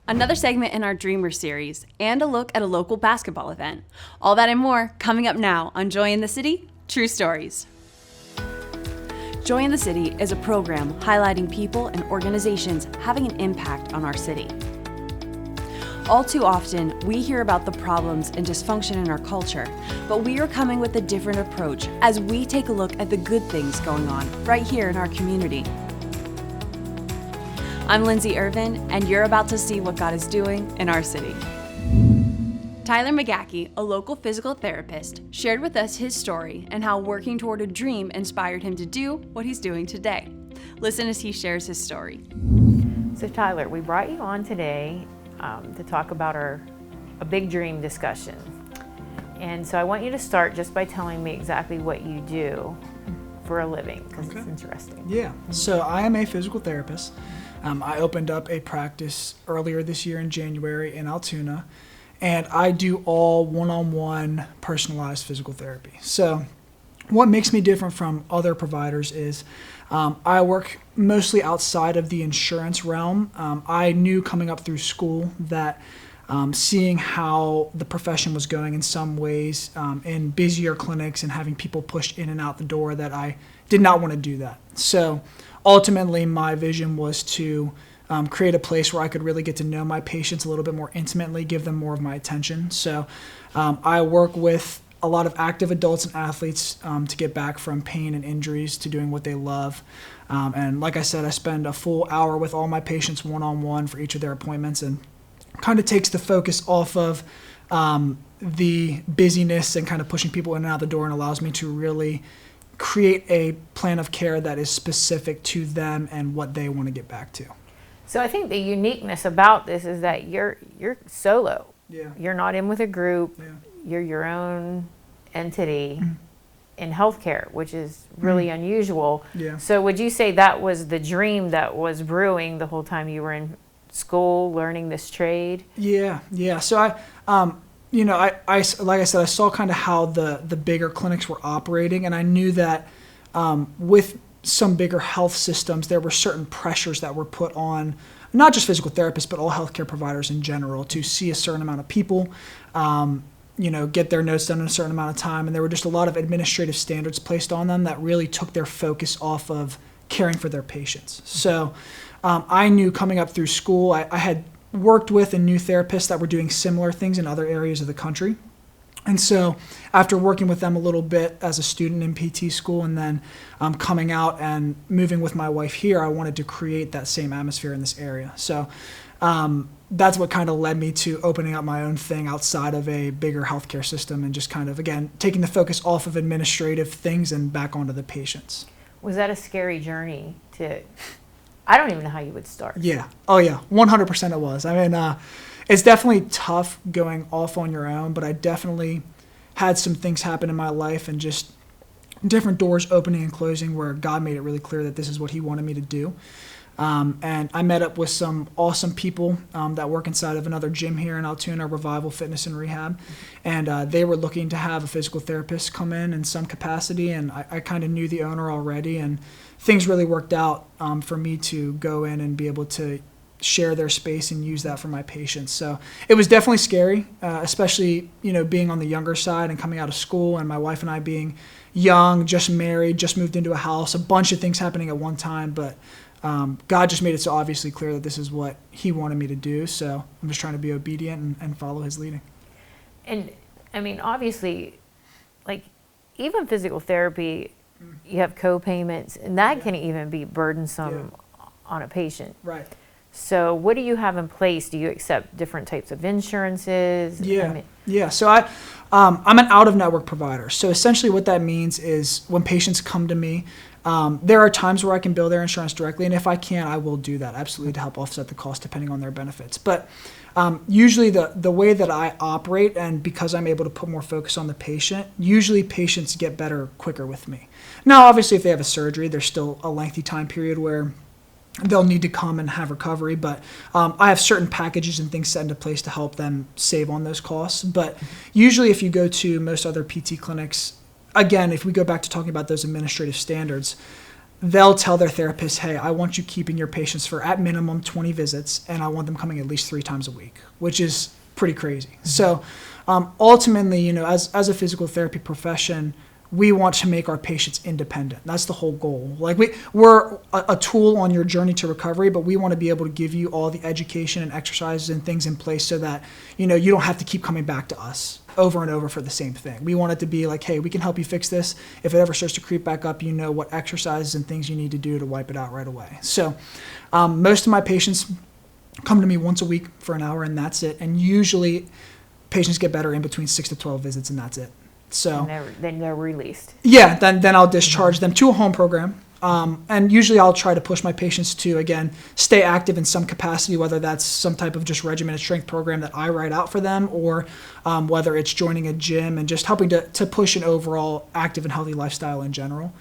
another segment in our Dreamer series, and a look at a local basketball event. All that and more coming up now on Joy in the City, True Stories. Joy in the City is a program highlighting people and organizations having an impact on our city. All too often, we hear about the problems and dysfunction in our culture, but we are coming with a different approach as we take a look at the good things going on right here in our community. I'm Lindsay Irvin, and you're about to see what God is doing in our city. Tyler Magahe, a local physical therapist, shared with us his story and how working toward a dream inspired him to do what he's doing today. Listen as he shares his story. So Tyler, we brought you on today to talk about a big dream discussion. And so I want you to start just by telling me exactly what you do for a living, because It's interesting. Yeah, so I am a physical therapist. I opened up a practice earlier this year in January in Altoona, and I do all one-on-one personalized physical therapy. So what makes me different from other providers is I work mostly outside of the insurance realm. I knew coming up through school that seeing how the profession was going in some ways in busier clinics and having people pushed in and out the door, that I did not want to do that. So ultimately, my vision was to create a place where I could really get to know my patients a little bit more intimately, give them more of my attention. So I work with a lot of active adults and athletes to get back from pain and injuries to doing what they love. And like I said, I spend a full hour with all my patients one-on-one for each of their appointments, and kind of takes the focus off of the busyness and kind of pushing people in and out the door, and allows me to really create a plan of care that is specific to them and what they want to get back to. So I think the uniqueness about this is that you're solo. Yeah. You're not in with a group. Yeah. You're your own entity in healthcare, which is really unusual. Yeah. So would you say that was the dream that was brewing the whole time you were in school learning this trade? Yeah. So I like I said, I saw kind of how the bigger clinics were operating, and I knew that with some bigger health systems, there were certain pressures that were put on not just physical therapists, but all healthcare providers in general, to see a certain amount of people, get their notes done in a certain amount of time. And there were just a lot of administrative standards placed on them that really took their focus off of caring for their patients. So I knew coming up through school, I had worked with and knew therapists that were doing similar things in other areas of the country. And so after working with them a little bit as a student in PT school, and then coming out and moving with my wife here, I wanted to create that same atmosphere in this area. So that's what kind of led me to opening up my own thing outside of a bigger healthcare system, and just kind of, again, taking the focus off of administrative things and back onto the patients. Was that a scary journey I don't even know how you would start. Yeah. Oh, yeah. 100% it was. I mean, it's definitely tough going off on your own, but I definitely had some things happen in my life, and just different doors opening and closing, where God made it really clear that this is what He wanted me to do. And I met up with some awesome people that work inside of another gym here in Altoona, Revival Fitness and Rehab. And they were looking to have a physical therapist come in some capacity. And I kind of knew the owner already, and things really worked out for me to go in and be able to share their space and use that for my patients. So it was definitely scary, especially, being on the younger side and coming out of school, and my wife and I being young, just married, just moved into a house, a bunch of things happening at one time. But God just made it so obviously clear that this is what He wanted me to do. So I'm just trying to be obedient and follow His leading. And I mean, obviously, like, even physical therapy, you have co-payments, and that can even be burdensome on a patient. Right. So what do you have in place? Do you accept different types of insurances? Yeah. So I'm an out-of-network provider. So essentially what that means is when patients come to me, there are times where I can bill their insurance directly, and if I can, I will do that, absolutely, to help offset the cost depending on their benefits. But usually the way that I operate, and because I'm able to put more focus on the patient, usually patients get better quicker with me. Now, obviously, if they have a surgery, there's still a lengthy time period where they'll need to come and have recovery, but I have certain packages and things set into place to help them save on those costs. But usually if you go to most other PT clinics, again, if we go back to talking about those administrative standards, they'll tell their therapist, hey, I want you keeping your patients for at minimum 20 visits, and I want them coming at least 3 times a week, which is pretty crazy. So ultimately, you know, as a physical therapy profession, we want to make our patients independent. That's the whole goal. Like we're a tool on your journey to recovery, but we want to be able to give you all the education and exercises and things in place so that, you know, you don't have to keep coming back to us over and over for the same thing. We want it to be like, hey, we can help you fix this. If it ever starts to creep back up, you know what exercises and things you need to do to wipe it out right away. So most of my patients come to me once a week for an hour, and that's it. And usually patients get better in between 6 to 12 visits, and that's it. So then they're released. Yeah, then I'll discharge them to a home program. And usually I'll try to push my patients to, again, stay active in some capacity, whether that's some type of just regimented strength program that I write out for them, or whether it's joining a gym and just helping to push an overall active and healthy lifestyle in general.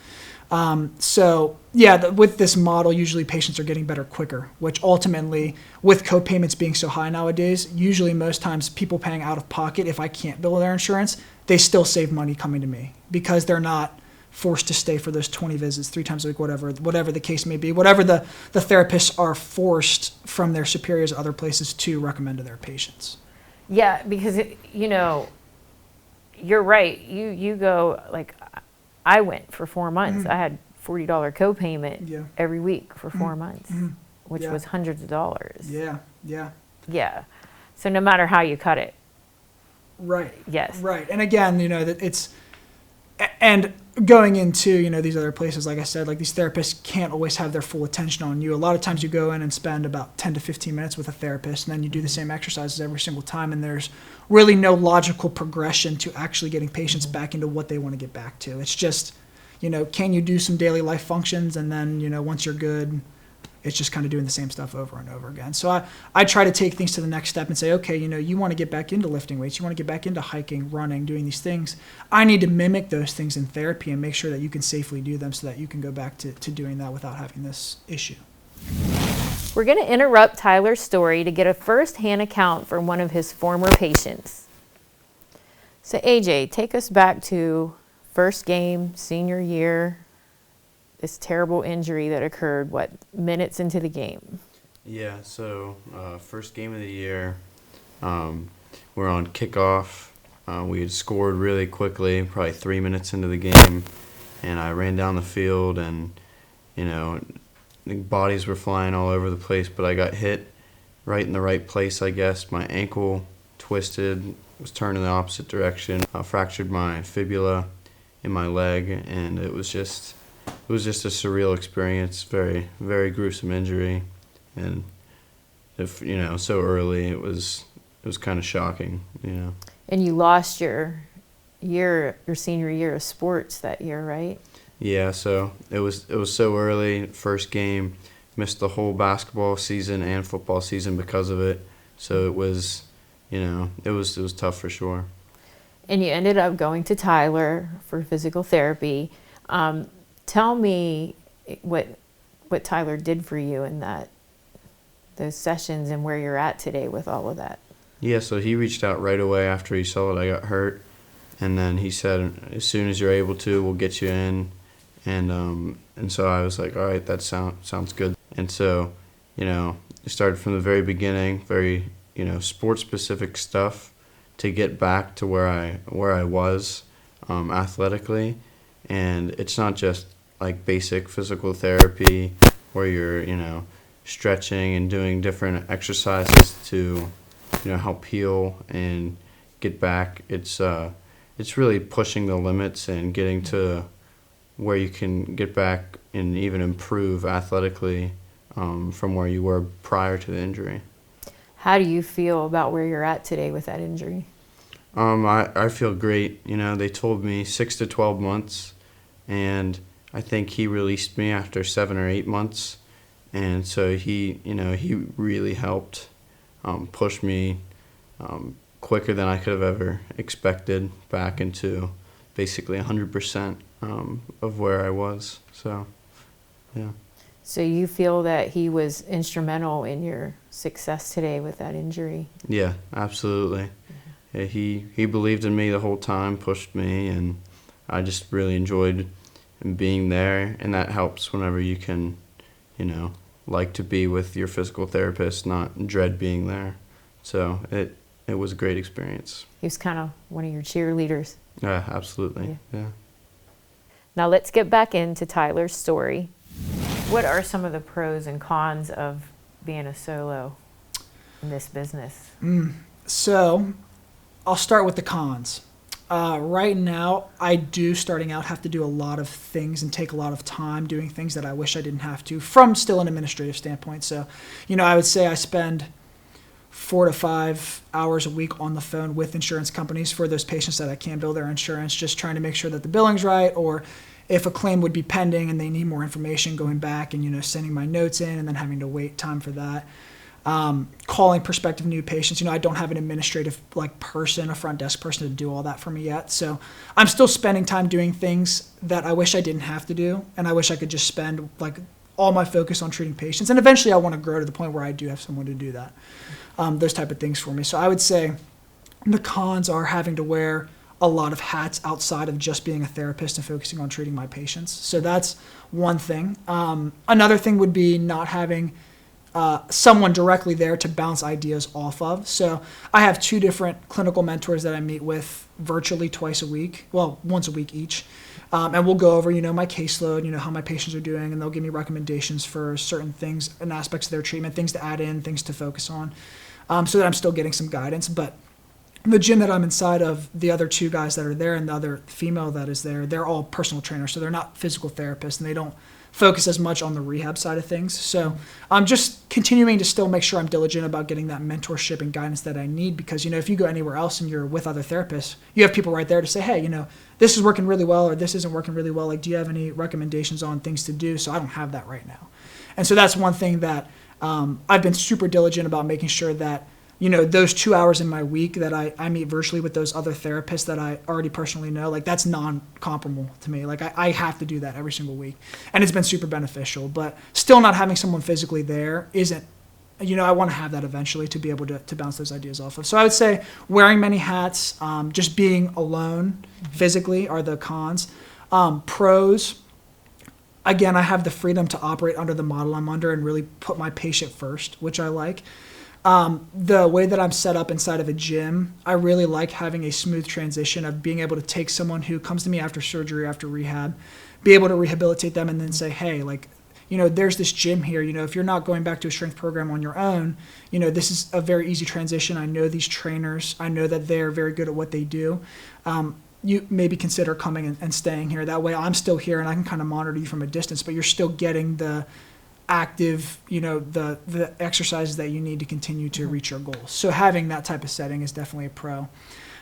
With this model, usually patients are getting better quicker, which ultimately, with co-payments being so high nowadays, usually most times people paying out of pocket, if I can't bill their insurance, they still save money coming to me because they're not forced to stay for those 20 visits 3 times a week, whatever the case may be, whatever the therapists are forced from their superiors other places to recommend to their patients. Yeah, because you know, you're right. You go, like, I went for 4 months. I had $40 copayment every week for 4 months, which was hundreds of dollars. Yeah. So no matter how you cut it. Right. Yes. Right. And again, you know, that it's, and going into, you know, these other places, like I said, like these therapists can't always have their full attention on you. A lot of times you go in and spend about 10 to 15 minutes with a therapist, and then you do the same exercises every single time, and there's really no logical progression to actually getting patients back into what they want to get back to. It's just, you know, can you do some daily life functions, and then, you know, once you're good, it's just kind of doing the same stuff over and over again. So I try to take things to the next step and say, okay, you know, you want to get back into lifting weights, you want to get back into hiking, running, doing these things. I need to mimic those things in therapy and make sure that you can safely do them so that you can go back to doing that without having this issue. We're going to interrupt Tyler's story to get a first-hand account from one of his former patients. So AJ, take us back to first game, senior year, this terrible injury that occurred, minutes into the game? Yeah, so first game of the year, we're on kickoff. We had scored really quickly, probably 3 minutes into the game, and I ran down the field, and, you know, the bodies were flying all over the place, but I got hit right in the right place, I guess. My ankle twisted, was turned in the opposite direction. I fractured my fibula in my leg, and it was just a surreal experience, very, very gruesome injury, and if, you know, so early, it was kind of shocking, you know. And you lost your senior year of sports that year, right? Yeah, so it was so early, first game, missed the whole basketball season and football season because of it. So it was, you know, it was tough for sure. And you ended up going to Tyler for physical therapy. Tell me what Tyler did for you in those sessions and where you're at today with all of that. Yeah, so he reached out right away after he saw that I got hurt, and then he said, as soon as you're able to, we'll get you in. And so I was like, all right, that sounds good. And so, you know, it started from the very beginning, very, you know, sports-specific stuff to get back to where I was athletically. And it's not just like basic physical therapy where you're, you know, stretching and doing different exercises to, you know, help heal and get back. It's really pushing the limits and getting to where you can get back and even improve athletically from where you were prior to the injury. How do you feel about where you're at today with that injury? I feel great. You know, they told me 6 to 12 months, and I think he released me after 7 or 8 months. And so he really helped push me quicker than I could have ever expected back into basically 100% of where I was. So, yeah. So you feel that he was instrumental in your success today with that injury? Yeah, absolutely. Mm-hmm. Yeah, he believed in me the whole time, pushed me, and I just really enjoyed and being there, and that helps whenever you can, like to be with your physical therapist, not dread being there. So it was a great experience. He was kind of one of your cheerleaders. Yeah, absolutely. Yeah. Now let's get back into Tyler's story. What are some of the pros and cons of being a solo in this business? So I'll start with the cons. Right now, I do, starting out, have to do a lot of things and take a lot of time doing things that I wish I didn't have to from still an administrative standpoint. So, I would say I spend 4 to 5 hours a week on the phone with insurance companies for those patients that I can't bill their insurance, just trying to make sure that the billing's right, or if a claim would be pending and they need more information, going back and, sending my notes in and then having to wait time for that. Calling prospective new patients. I don't have an administrative person, a front desk person to do all that for me yet. So I'm still spending time doing things that I wish I didn't have to do. And I wish I could just spend all my focus on treating patients. And eventually I want to grow to the point where I do have someone to do that. Those type of things for me. So I would say the cons are having to wear a lot of hats outside of just being a therapist and focusing on treating my patients. So that's one thing. Another thing would be not having someone directly there to bounce ideas off of. So I have 2 different clinical mentors that I meet with virtually twice a week, well, once a week each. And we'll go over, my caseload, how my patients are doing, and they'll give me recommendations for certain things and aspects of their treatment, things to add in, things to focus on, so that I'm still getting some guidance. But the gym that I'm inside of, the other 2 guys that are there and the other female that is there, they're all personal trainers, so they're not physical therapists, and they don't focus as much on the rehab side of things. So I'm just continuing to still make sure I'm diligent about getting that mentorship and guidance that I need, because, if you go anywhere else and you're with other therapists, you have people right there to say, hey, this is working really well, or this isn't working really well. Do you have any recommendations on things to do? So I don't have that right now. And so that's one thing that I've been super diligent about, making sure that, those 2 hours in my week that I meet virtually with those other therapists that I already personally know, that's non-comparable to me. I have to do that every single week. And it's been super beneficial. But still not having someone physically there isn't, I want to have that eventually to be able to bounce those ideas off of. So I would say wearing many hats, just being alone physically are the cons. Pros, again, I have the freedom to operate under the model I'm under and really put my patient first, which I like. The way that I'm set up inside of a gym, I really like having a smooth transition of being able to take someone who comes to me after surgery, after rehab, be able to rehabilitate them, and then say, hey, there's this gym here. If you're not going back to a strength program on your own, this is a very easy transition. I know these trainers. I know that they're very good at what they do. You maybe consider coming and staying here. That way I'm still here and I can kind of monitor you from a distance, but you're still getting the active, the exercises that you need to continue to reach your goals. So having that type of setting is definitely a pro.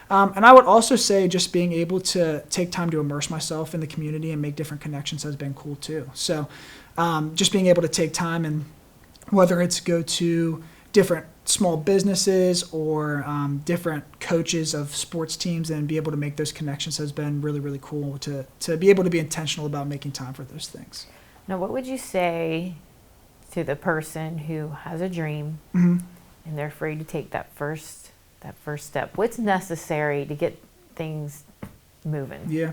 And I would also say just being able to take time to immerse myself in the community and make different connections has been cool too. So just being able to take time, and whether it's go to different small businesses or different coaches of sports teams and be able to make those connections has been really, really cool to be able to be intentional about making time for those things. Now, what would you say to the person who has a dream Mm-hmm. and they're afraid to take that first step? What's necessary to get things moving? Yeah.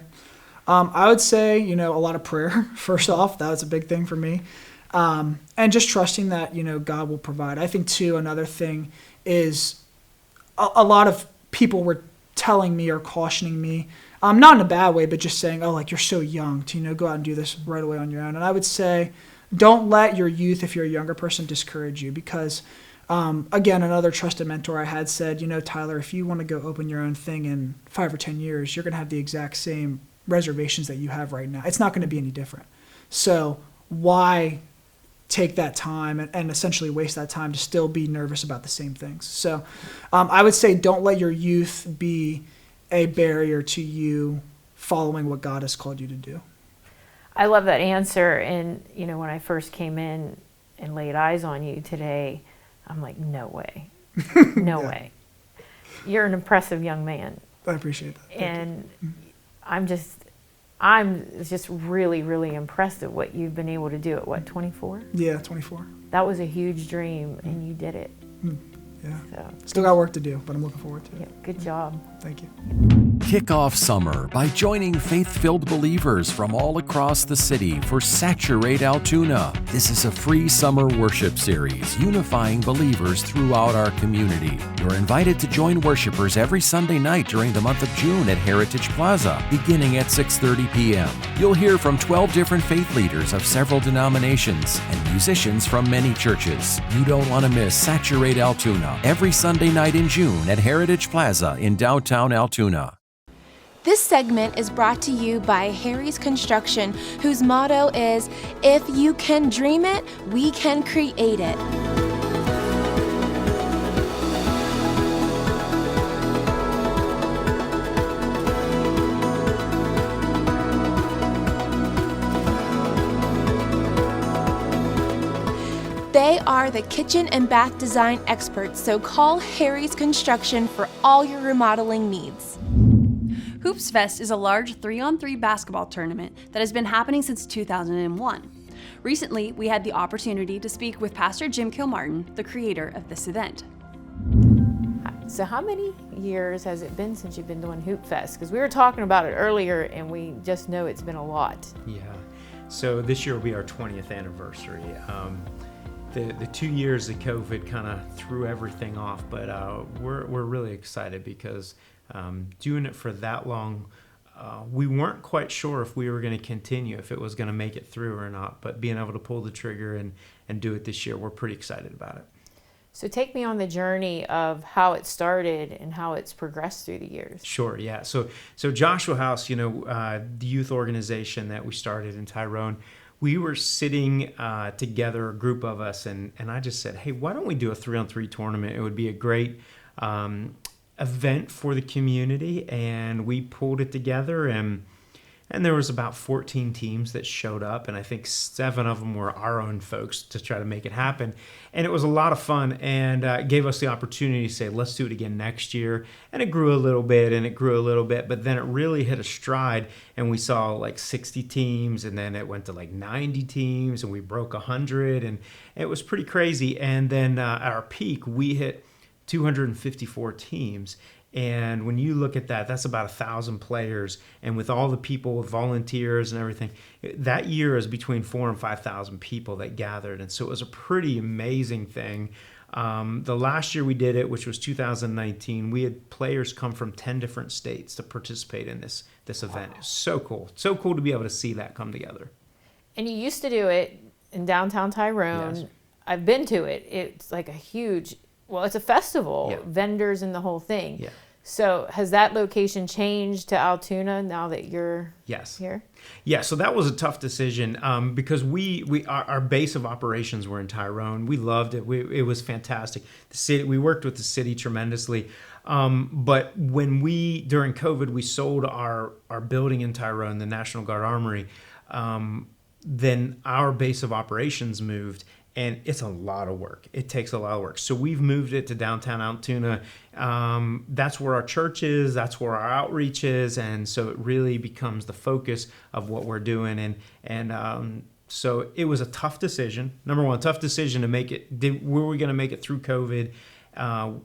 I would say, a lot of prayer, first off. That was a big thing for me. And just trusting that, God will provide. I think, too, another thing is a lot of people were telling me or cautioning me, not in a bad way, but just saying, you're so young to, go out and do this right away on your own. And I would say, don't let your youth, if you're a younger person, discourage you, because again, another trusted mentor I had said, Tyler, if you want to go open your own thing in 5 or 10 years, you're going to have the exact same reservations that you have right now. It's not going to be any different. So why take that time and essentially waste that time to still be nervous about the same things? So I would say don't let your youth be a barrier to you following what God has called you to do. I love that answer. And, when I first came in and laid eyes on you today, I'm like, no way. No way. You're an impressive young man. I appreciate that. And I'm just really, really impressed at what you've been able to do at 24? Yeah, 24. That was a huge dream, and you did it. Yeah. So, Still got work to do, but I'm looking forward to it. yeah, good job. Thank you. Kick off summer by joining faith-filled believers from all across the city for Saturate Altoona. This is a free summer worship series unifying believers throughout our community. You're invited to join worshipers every Sunday night during the month of June at Heritage Plaza, beginning at 6:30 p.m. You'll hear from 12 different faith leaders of several denominations and musicians from many churches. You don't want to miss Saturate Altoona every Sunday night in June at Heritage Plaza in downtown Altoona. This segment is brought to you by Harry's Construction, whose motto is, "If you can dream it, we can create it." They are the kitchen and bath design experts, so call Harry's Construction for all your remodeling needs. Hoopsfest is a large 3-on-3 basketball tournament that has been happening since 2001. Recently, we had the opportunity to speak with Pastor Jim Kilmartin, the creator of this event. So how many years has it been since you've been doing Hoopfest? Because we were talking about it earlier and we just know it's been a lot. Yeah, so this year will be our 20th anniversary. The 2 years of COVID kind of threw everything off, but we're really excited because doing it for that long, we weren't quite sure if we were going to continue, if it was going to make it through or not, but being able to pull the trigger and do it this year, we're pretty excited about it. So take me on the journey of how it started and how it's progressed through the years. Sure, yeah. So Joshua House, the youth organization that we started in Tyrone, we were sitting together, a group of us, and I just said, hey, why don't we do a 3-on-3 tournament? It would be a great event for the community, and we pulled it together, and there was about 14 teams that showed up, and I think 7 of them were our own folks to try to make it happen. And it was a lot of fun, and it gave us the opportunity to say, let's do it again next year. And it grew a little bit, and it grew a little bit, but then it really hit a stride, and we saw like 60 teams, and then it went to like 90 teams, and we broke 100, and it was pretty crazy. And then at our peak, we hit 254 teams. And when you look at that, that's about 1,000 players. And with all the people, with volunteers and everything, that year is between 4,000 and 5,000 people that gathered. And so it was a pretty amazing thing. The last year we did it, which was 2019, we had players come from 10 different states to participate in this event. It was so cool. So cool to be able to see that come together. And you used to do it in downtown Tyrone. Yes. I've been to it. It's like a huge... Well, it's a festival, Yeah. vendors and the whole thing. Yeah. So has that location changed to Altoona now that you're here? Yeah, so that was a tough decision because our base of operations were in Tyrone. We loved it. It was fantastic. The city, we worked with the city tremendously. But when during COVID, we sold our building in Tyrone, the National Guard Armory, then our base of operations moved. And it's a lot of work. It takes a lot of work. So we've moved it to downtown Altoona. That's where our church is. That's where our outreach is. And so it really becomes the focus of what we're doing. And so it was a tough decision. Number one, tough decision to make it. Were we going to make it through COVID?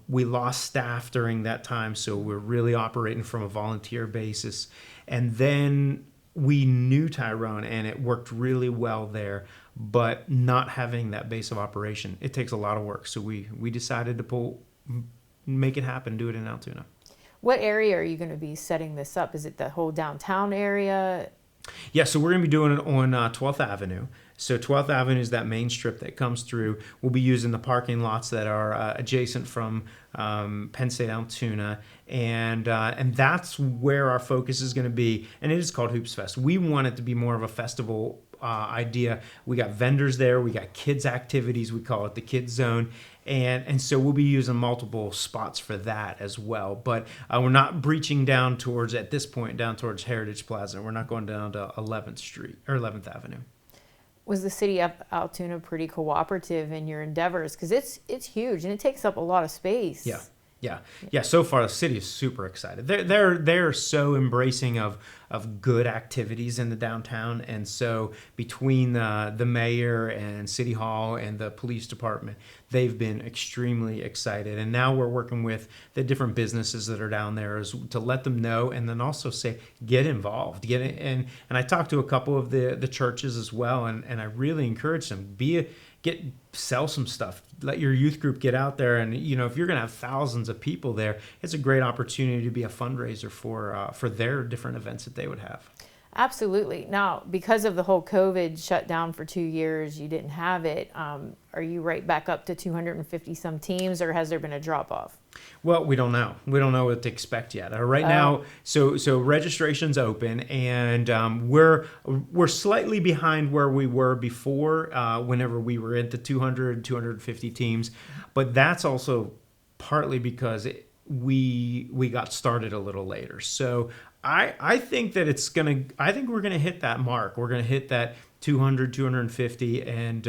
We lost staff during that time. So we're really operating from a volunteer basis. And then we knew Tyrone and it worked really well there. But not having that base of operation, it takes a lot of work. So we decided to make it happen, do it in Altoona. What area are you going to be setting this up? Is it the whole downtown area? Yeah, so we're going to be doing it on 12th Avenue. So 12th Avenue is that main strip that comes through. We'll be using the parking lots that are adjacent from Penn State Altoona. And that's where our focus is going to be. And it is called Hoopsfest. We want it to be more of a festival idea. We got vendors there. We got kids activities. We call it the Kids Zone. And so we'll be using multiple spots for that as well. But we're not breaching down towards Heritage Plaza. We're not going down to 11th Street or 11th Avenue. Was the city of Altoona pretty cooperative in your endeavors? Because it's huge and it takes up a lot of space. Yeah. So far, the city is super excited. They're so embracing of good activities in the downtown, and so between the mayor and city hall and the police department, they've been extremely excited. And now we're working with the different businesses that are down there to let them know, and then also say get involved, get it. And I talked to a couple of the churches as well, and I really encourage them sell some stuff. Let your youth group get out there, and if you're going to have thousands of people there, it's a great opportunity to be a fundraiser for their different events that they would have. Absolutely. Now, because of the whole COVID shutdown for 2 years, you didn't have it. Are you right back up to 250 some teams, or has there been a drop off? Well, we don't know. We don't know what to expect yet. Right now, so registration's open, and we're slightly behind where we were before, whenever we were at the 250 teams, but that's also partly because we got started a little later. So I think that we're gonna hit that mark. We're gonna hit that 200, 250, and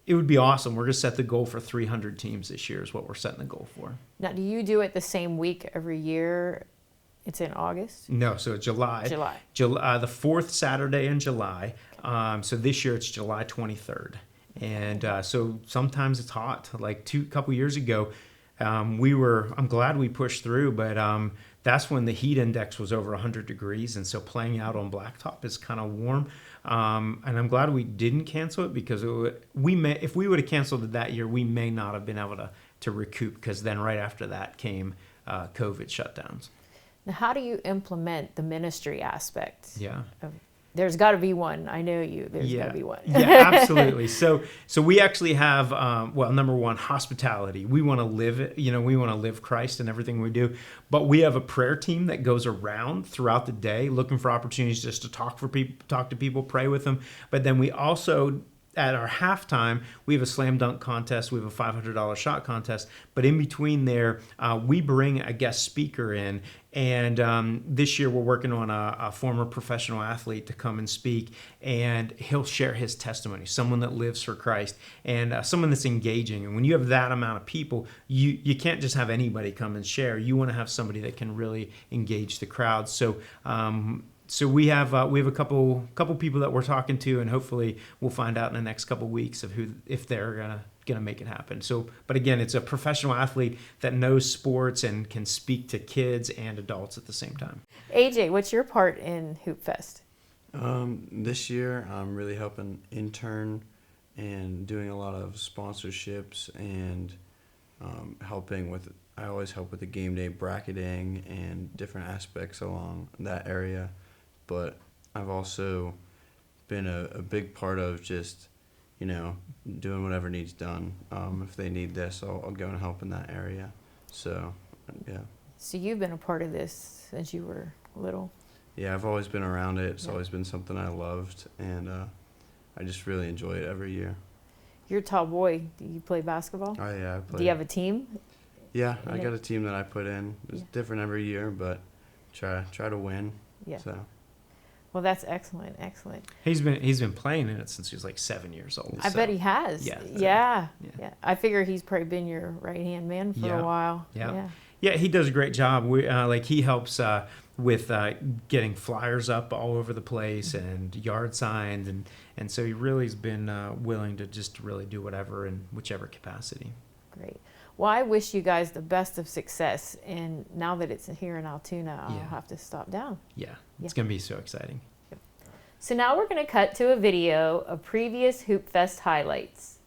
it would be awesome. We're going to set the goal for 300 teams this year is what we're setting the goal for. Now, do you do it the same week every year? It's in August? No, so July. The fourth Saturday in July. So this year it's July 23rd. And so sometimes it's hot. Like couple years ago, I'm glad we pushed through, but that's when the heat index was over 100 degrees. And so playing out on blacktop is kind of warm. And I'm glad we didn't cancel it, because if we would have canceled it that year, we may not have been able to recoup, because then right after that came COVID shutdowns. Now, how do you implement the ministry aspect? Yeah. There's got to be one. I know you. There's got to be one. Yeah, absolutely. So we actually have, number one, hospitality. We want to live, we want to live Christ in everything we do. But we have a prayer team that goes around throughout the day looking for opportunities just to talk to people, pray with them. But then we also, at our halftime, we have a slam dunk contest. We have a $500 shot contest. But in between there, we bring a guest speaker in. And this year we're working on a former professional athlete to come and speak. And he'll share his testimony, someone that lives for Christ, and someone that's engaging. And when you have that amount of people, you can't just have anybody come and share. You want to have somebody that can really engage the crowd. So we have a couple people that we're talking to, and hopefully we'll find out in the next couple weeks of if they're gonna make it happen. So, but again, it's a professional athlete that knows sports and can speak to kids and adults at the same time. AJ, what's your part in Hoopfest? This year, I'm really helping intern and doing a lot of sponsorships and I always help with the game day bracketing and different aspects along that area. But I've also been a big part of just, doing whatever needs done. If they need this, I'll go and help in that area. So, yeah. So you've been a part of this since you were little? Yeah, I've always been around it. It's always been something I loved, and I just really enjoy it every year. You're a tall boy. Do you play basketball? Oh, yeah, I play. Do you have a team? Yeah, I got a team that I put in. It's different every year, but try to win. Yeah. So. Well, that's excellent. He's been playing in it since he was like 7 years old. I bet he has. Yeah. I figure he's probably been your right-hand man for a while. Yeah, he does a great job. He helps with getting flyers up all over the place and yard signs, and so he really has been willing to just really do whatever in whichever capacity. Great. Well, I wish you guys the best of success, and now that it's here in Altoona, I'll have to stop down. Yeah, it's going to be so exciting. So now we're going to cut to a video of previous Hoopfest highlights.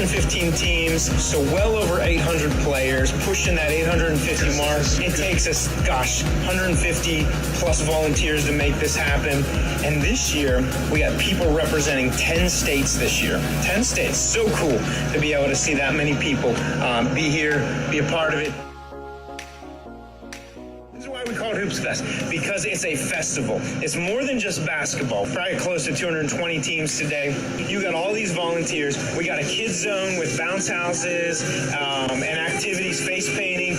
115 teams, so well over 800 players, pushing that 850 mark. It takes us, 150 plus volunteers to make this happen. And this year, we got people representing 10 states this year. 10 states, so cool to be able to see that many people be here, be a part of it. This is why we call it Hoopsfest, because it's a festival. It's more than just basketball. Probably close to 220 teams today. You got all these volunteers. We got a kids zone with bounce houses and activities, face painting.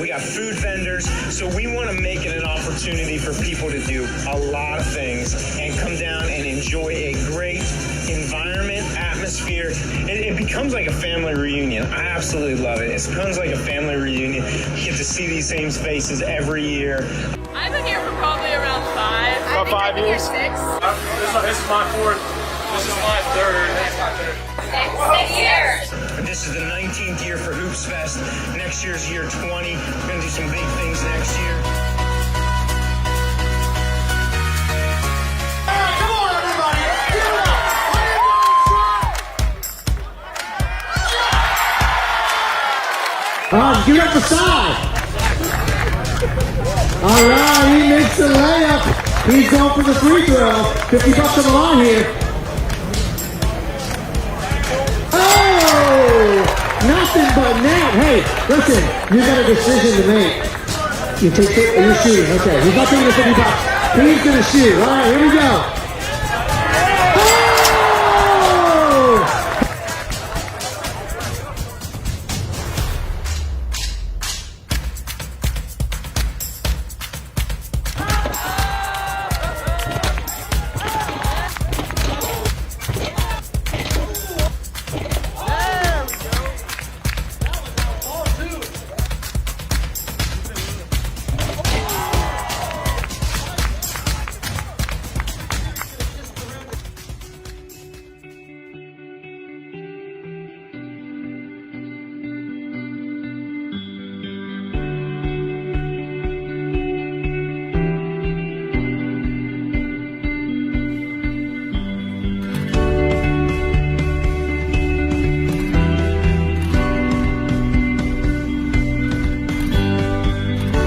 We got food vendors. So we want to make it an opportunity for people to do a lot of things and come down and enjoy a great environment, atmosphere. It becomes like a family reunion. I absolutely love it. It becomes like a family reunion. You get to see these same faces every year. I've been here for probably around 5. About 5 years? 6. This is my 4th. This is my 3rd. 6 years. This is the 19th year for Hoopsfest. Next year's year 20. We're going to do some big things next year. Give it up for Sai. All right, he makes the layup. He's going for the free throw. $50 on the line here. Oh, nothing but net. Hey, listen, you got a decision to make. You take it, or you're shooting. Okay, he's not taking the $50. He's gonna shoot. All right, here we go.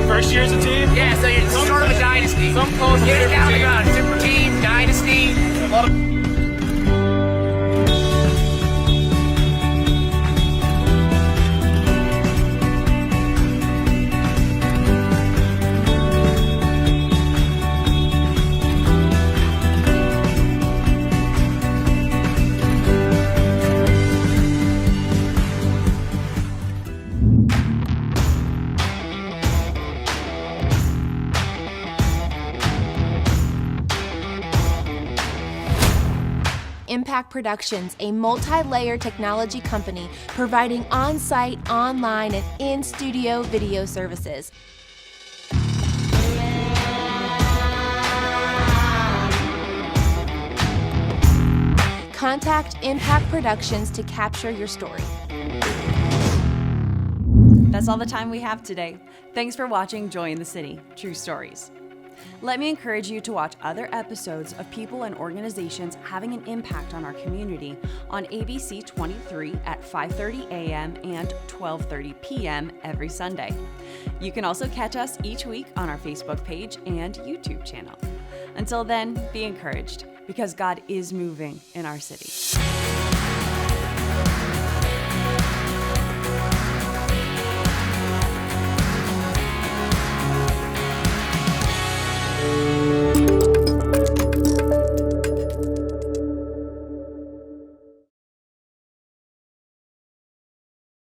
First year as a team? Yeah, so it's sort of a dynasty. Some close. Get it down the ground. Super team, dynasty. Impact Productions, a multi-layer technology company providing on-site, online, and in-studio video services. Contact Impact Productions to capture your story. That's all the time we have today. Thanks for watching Joy in the City, True Stories. Let me encourage you to watch other episodes of people and organizations having an impact on our community on ABC 23 at 5:30 a.m. and 12:30 p.m. every Sunday. You can also catch us each week on our Facebook page and YouTube channel. Until then, be encouraged, because God is moving in our city.